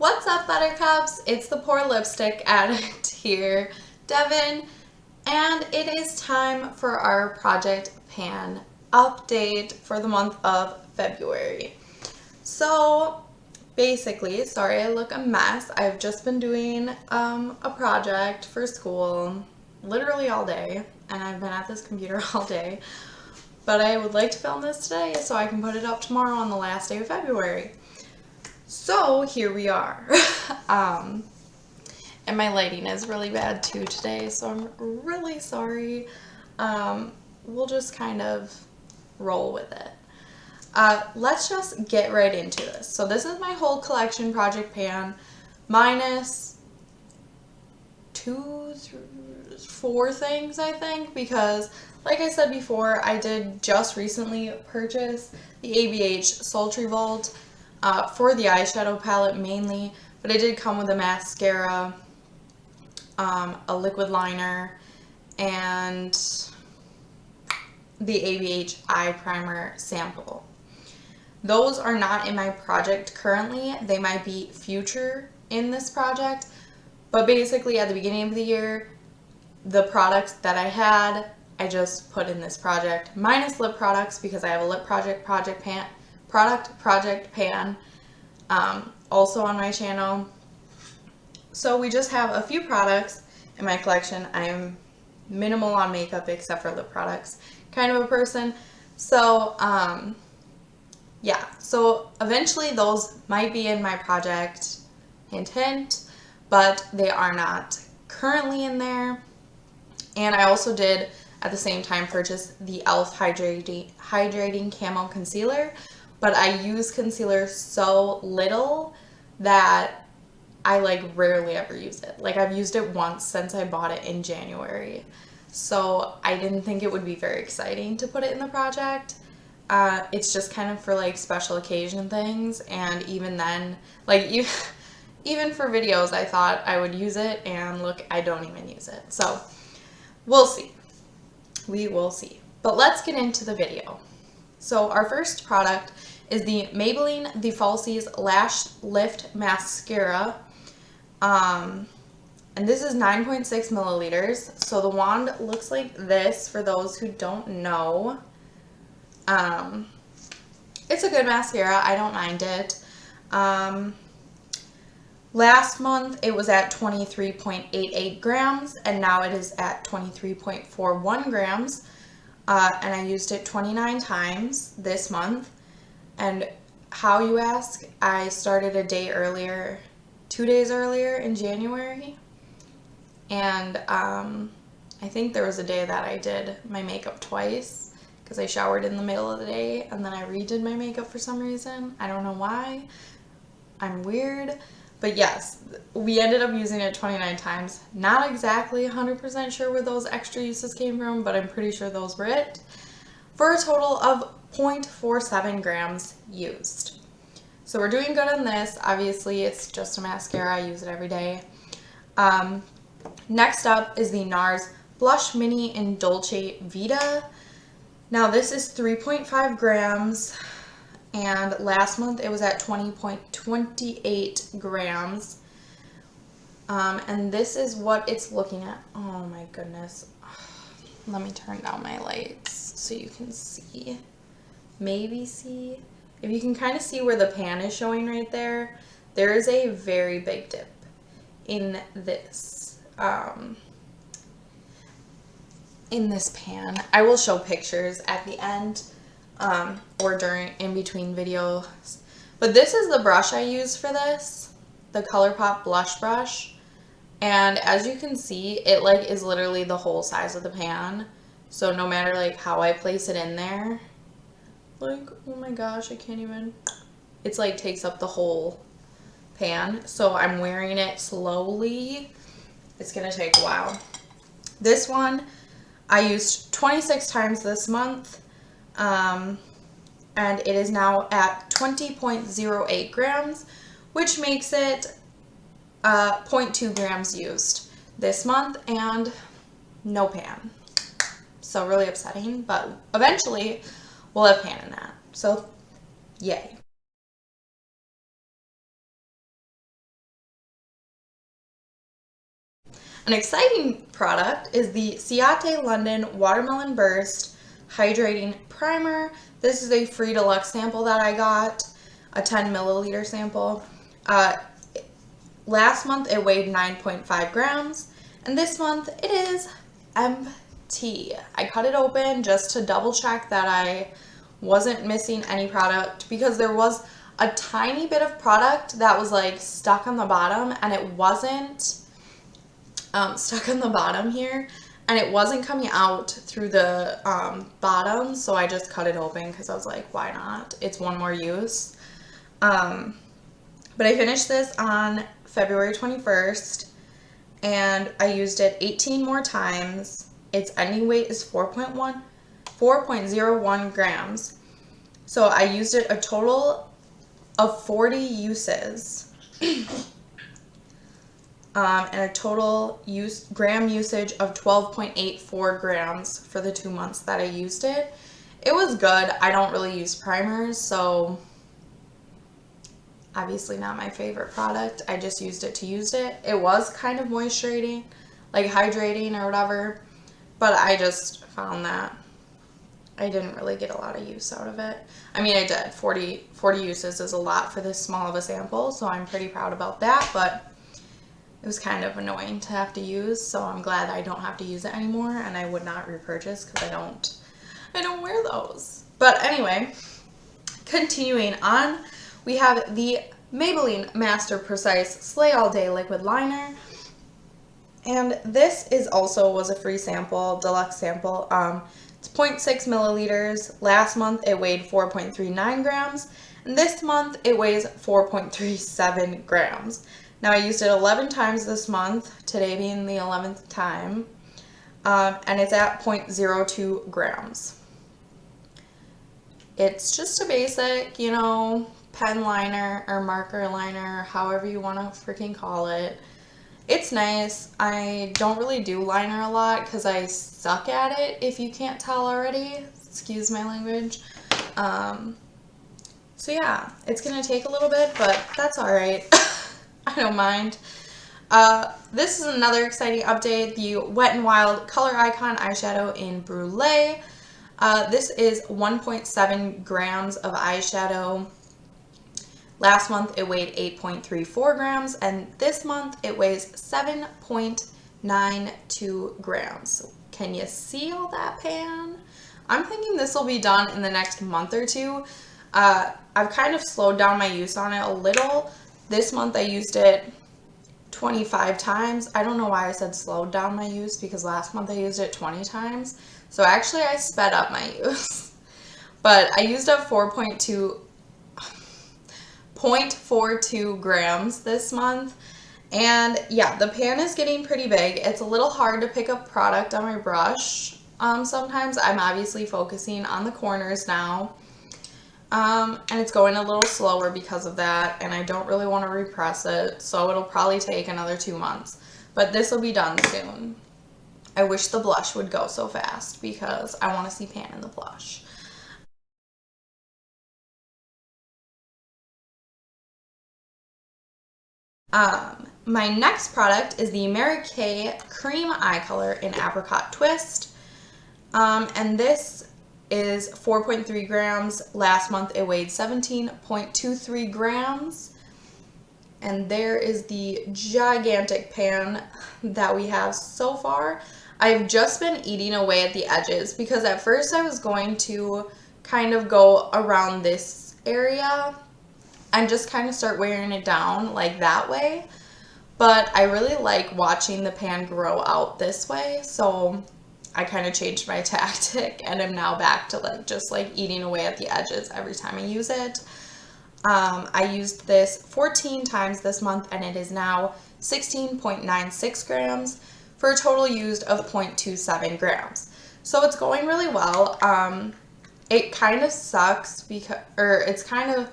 What's up, buttercups? It's the Poor Lipstick Addict here, Devin, and it is time for our Project Pan update for the month of February. So basically, sorry I look a mess. I've just been doing a project for school literally all day, and I've been at this computer all day. But I would like to film this today so I can put it up tomorrow on the last day of February. So here we are. And my lighting is really bad too today, so I'm really sorry. We'll just kind of roll with it. Let's just get right into this. So this is my whole collection, Project Pan, minus 4 things, I think, because like I said before, I did just recently purchase the ABH Sultry Vault for the eyeshadow palette mainly, but it did come with a mascara, a liquid liner, and the ABH Eye Primer sample. Those are not in my project currently. They might be future in this project, but basically at the beginning of the year, the products that I had, I just put in this project, minus lip products because I have a lip project pan, also on my channel. So we just have a few products in my collection. I'm minimal on makeup except for lip products kind of a person. So yeah, so eventually those might be in my project, hint hint, but they are not currently in there. And I also did at the same time purchase the e.l.f. Hydrating Camo Concealer, but I use concealer so little that I like rarely ever use it. Like I've used it once since I bought it in January. So I didn't think it would be very exciting to put it in the project. It's just kind of for like special occasion things, and even then, like even for videos I thought I would use it, and look, I don't even use it. So we'll see. We will see. But let's get into the video. So our first product is the Maybelline The Falsies Lash Lift Mascara. And this is 9.6 milliliters. So the wand looks like this for those who don't know. It's a good mascara. I don't mind it. Last month it was at 23.88 grams, and now it is at 23.41 grams. And I used it 29 times this month. And how, you ask? I started a day earlier, 2 days earlier in January. And I think there was a day that I did my makeup twice because I showered in the middle of the day and then I redid my makeup for some reason. I don't know why. I'm weird. But yes, we ended up using it 29 times. Not exactly 100% sure where those extra uses came from, but I'm pretty sure those were it. For a total of 0.47 grams used. So we're doing good on this. Obviously, it's just a mascara. I use it every day. Next up is the Nars Blush Mini in Dolce Vita. Now this is 3.5 grams. And last month it was at 20.28 grams. And this is what it's looking at. Oh my goodness. Let me turn down my lights so you can see. Maybe see. If you can kind of see where the pan is showing right there, there is a very big dip in this. In this pan. I will show pictures at the end. Or in between videos. But this is the brush I use for this, the Colourpop blush brush. And as you can see, it like is literally the whole size of the pan. So no matter like how I place it in there, like, oh my gosh, I can't even, it's like takes up the whole pan. So I'm wearing it slowly. It's gonna take a while. This one I used 26 times this month. And it is now at 20.08 grams, which makes it 0.2 grams used this month and no pan. So really upsetting, but eventually we'll have pan in that. So yay. An exciting product is the Ciate London Watermelon Burst Hydrating Primer. This is a free deluxe sample that I got, a 10 milliliter sample. Last month it weighed 9.5 grams, and this month it is empty. I cut it open just to double check that I wasn't missing any product, because there was a tiny bit of product that was like stuck on the bottom, and it wasn't stuck on the bottom here, and it wasn't coming out through the bottom, so I just cut it open because I was like, why not? It's one more use. But I finished this on February 21st, and I used it 18 more times. Its ending weight is 4.01 grams. So I used it a total of 40 uses. And a total gram usage of 12.84 grams for the 2 months that I used it. It was good. I don't really use primers, so obviously not my favorite product. I just used it to use it. It was kind of moisturating, like hydrating or whatever, but I just found that I didn't really get a lot of use out of it. I mean, I did. 40 uses is a lot for this small of a sample, so I'm pretty proud about that, but it was kind of annoying to have to use, so I'm glad I don't have to use it anymore, and I would not repurchase because I don't wear those. But anyway, continuing on, we have the Maybelline Master Precise Slay All Day Liquid Liner. And this was a free sample, deluxe sample. It's 0.6 milliliters. Last month it weighed 4.39 grams. And this month it weighs 4.37 grams. Now I used it 11 times this month, today being the 11th time. And it's at 0.02 grams. It's just a basic, you know, pen liner or marker liner, however you want to freaking call it. It's nice. I don't really do liner a lot because I suck at it, if you can't tell already. Excuse my language. So yeah, it's going to take a little bit, but that's alright. I don't mind. This is another exciting update, the Wet n Wild Color Icon Eyeshadow in Brulee. This is 1.7 grams of eyeshadow. Last month it weighed 8.34 grams, and this month it weighs 7.92 grams. Can you see all that pan? I'm thinking this will be done in the next month or two. I've kind of slowed down my use on it a little. This month I used it 25 times. I don't know why I said slowed down my use, because last month I used it 20 times. So actually I sped up my use. But I used up 0.42 grams this month. And yeah, the pan is getting pretty big. It's a little hard to pick up product on my brush. Sometimes I'm obviously focusing on the corners now. And it's going a little slower because of that, and I don't really want to repress it, so it'll probably take another 2 months. But this will be done soon. I wish the blush would go so fast because I want to see pan in the blush. My next product is the Mary Kay Cream Eye Color in Apricot Twist. And this is 4.3 grams. Last month it weighed 17.23 grams. And there is the gigantic pan that we have so far. I've just been eating away at the edges because at first I was going to kind of go around this area and just kind of start wearing it down like that way. But I really like watching the pan grow out this way, so I kind of changed my tactic and am now back to just eating away at the edges every time I use it. I used this 14 times this month, and it is now 16.96 grams for a total used of 0.27 grams. So it's going really well. It kind of sucks it's kind of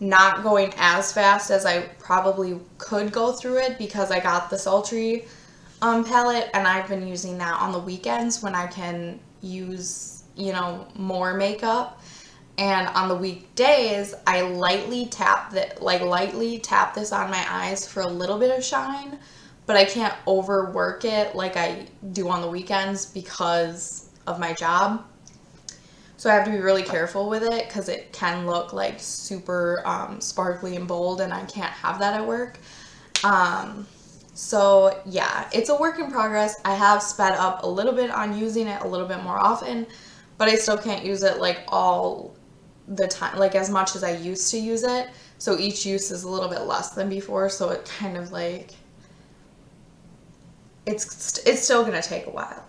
not going as fast as I probably could go through it because I got the sultry palette, and I've been using that on the weekends when I can use, more makeup. And on the weekdays, I lightly tap this on my eyes for a little bit of shine, but I can't overwork it like I do on the weekends because of my job. So I have to be really careful with it because it can look like super sparkly and bold, and I can't have that at work. So yeah, it's a work in progress. I have sped up a little bit on using it a little bit more often, but I still can't use it like all the time, like as much as I used to use it. So each use is a little bit less than before, so it kind of like, it's still gonna take a while.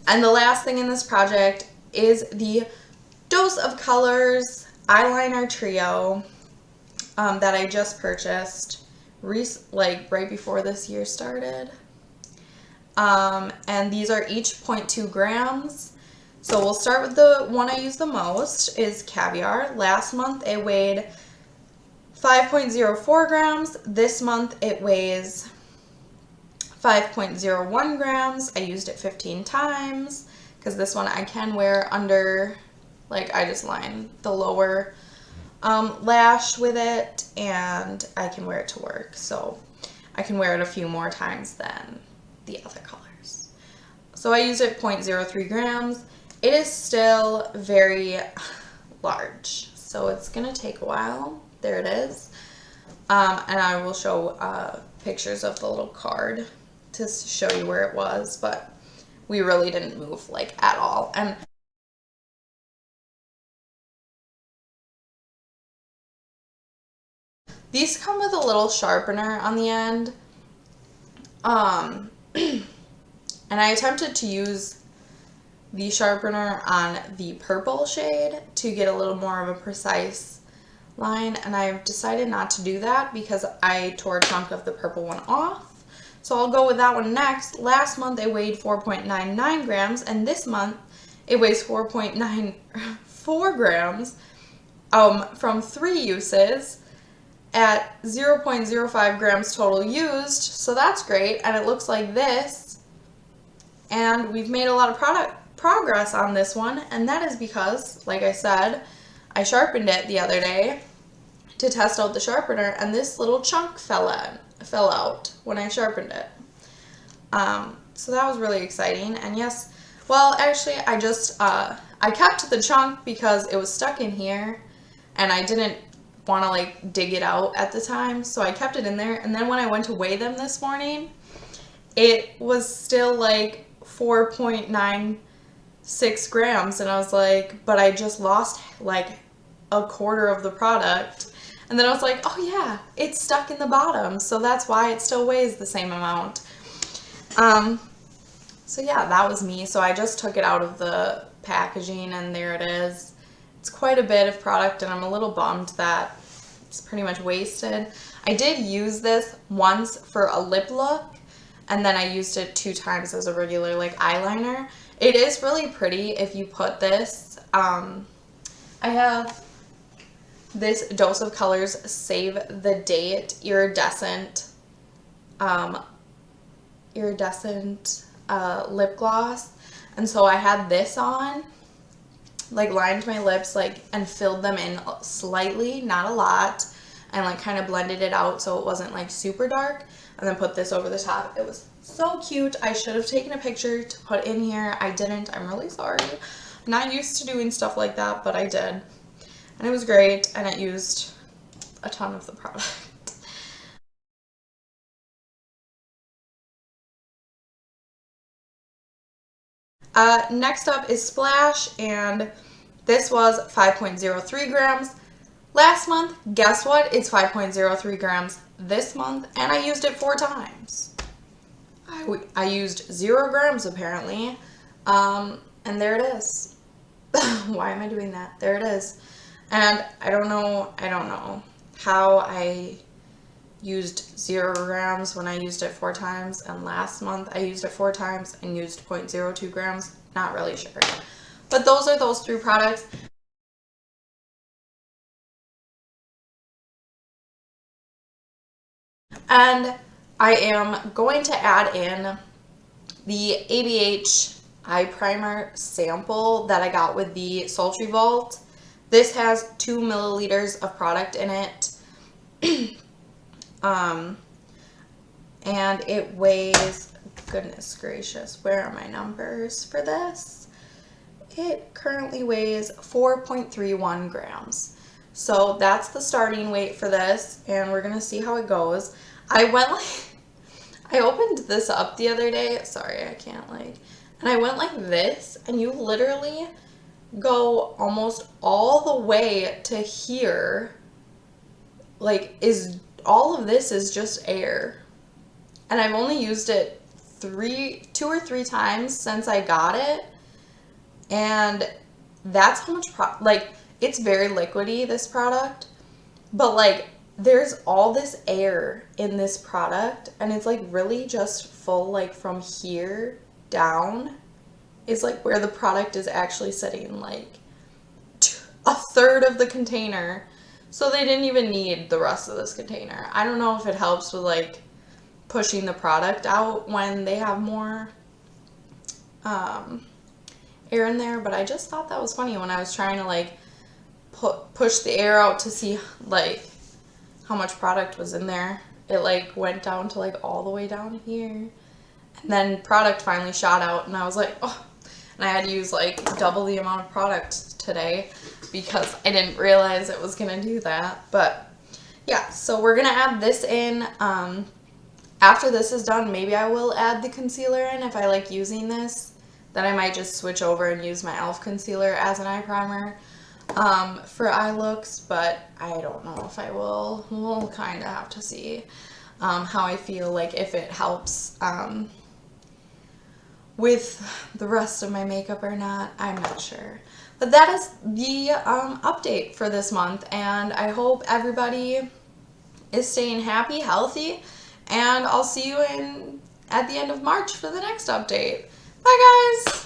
And the last thing in this project is the Dose of Colors Eyeliner Trio that I just purchased like right before this year started. And these are each 0.2 grams. So we'll start with the one I use the most, is Caviar. Last month it weighed 5.04 grams. This month it weighs 5.01 grams. I used it 15 times because this one I can wear under, like I just line the lower lash with it, and I can wear it to work. So I can wear it a few more times than the other colors. So I used it 0.03 grams. It is still very large, so it's gonna take a while. There it is. And I will show pictures of the little card to show you where it was, but we really didn't move like at all. And these come with a little sharpener on the end. And I attempted to use the sharpener on the purple shade to get a little more of a precise line, and I've decided not to do that because I tore a chunk of the purple one off. So I'll go with that one next. Last month it weighed 4.99 grams, and this month it weighs 4.94 grams from 3 uses at 0.05 grams total used. So that's great, and it looks like this. And we've made a lot of progress on this one, and that is because, like I said, I sharpened it the other day to test out the sharpener, and this little chunk fell out when I sharpened it. So that was really exciting. And yes, well, actually I just I kept the chunk because it was stuck in here and I didn't want to like dig it out at the time, so I kept it in there. And then when I went to weigh them this morning, it was still like 4.96 grams, and I was like, but I just lost like a quarter of the product. And then I was like, oh yeah, it's stuck in the bottom, so that's why it still weighs the same amount. So yeah, that was me. So I just took it out of the packaging, and there it is. It's quite a bit of product, and I'm a little bummed that it's pretty much wasted. I did use this once for a lip look, and then I used it 2 times as a regular like eyeliner. It is really pretty if you put this. I have this Dose of Colors Save the Date iridescent lip gloss, and so I had this on, like lined my lips like and filled them in slightly, not a lot, and like kind of blended it out so it wasn't like super dark, and then put this over the top. It was so cute. I should have taken a picture to put in here. I didn't. I'm really sorry. I'm not used to doing stuff like that, but I did. And it was great, and it used a ton of the product. Next up is Splash, and this was 5.03 grams. Last month, guess what? It's 5.03 grams this month, and I used it 4 times. I used 0 grams apparently, and there it is. Why am I doing that? There it is. And I don't know how I used 0 grams when I used it 4 times, and last month I used it 4 times and used 0.02 grams. Not really sure. But those are those 3 products. And I am going to add in the ABH Eye Primer sample that I got with the Sultry Vault This has 2 milliliters of product in it. And it weighs, goodness gracious, where are my numbers for this? It currently weighs 4.31 grams. So that's the starting weight for this, and we're gonna see how it goes. I opened this up the other day. Sorry, I can't and I went like this, and you literally go almost all the way to here. All of this is just air. And I've only used it 2 or 3 times since I got it. And that's how much, it's very liquidy, this product. But, there's all this air in this product. And it's, really just full, from here down is, where the product is actually sitting. A third of the container. So they didn't even need the rest of this container. I don't know if it helps with, pushing the product out when they have more air in there, but I just thought that was funny when I was trying to push the air out to see how much product was in there. It went down to all the way down here, and then product finally shot out, and I was like, oh, and I had to use double the amount of product today because I didn't realize it was gonna do that. But yeah, so we're gonna add this in. After this is done, maybe I will add the concealer in if I like using this. Then I might just switch over and use my e.l.f. concealer as an eye primer for eye looks, but I don't know if I will. We'll kind of have to see how I feel, if it helps with the rest of my makeup or not. I'm not sure. But that is the update for this month, and I hope everybody is staying happy, healthy, and I'll see you at the end of March for the next update. Bye, guys!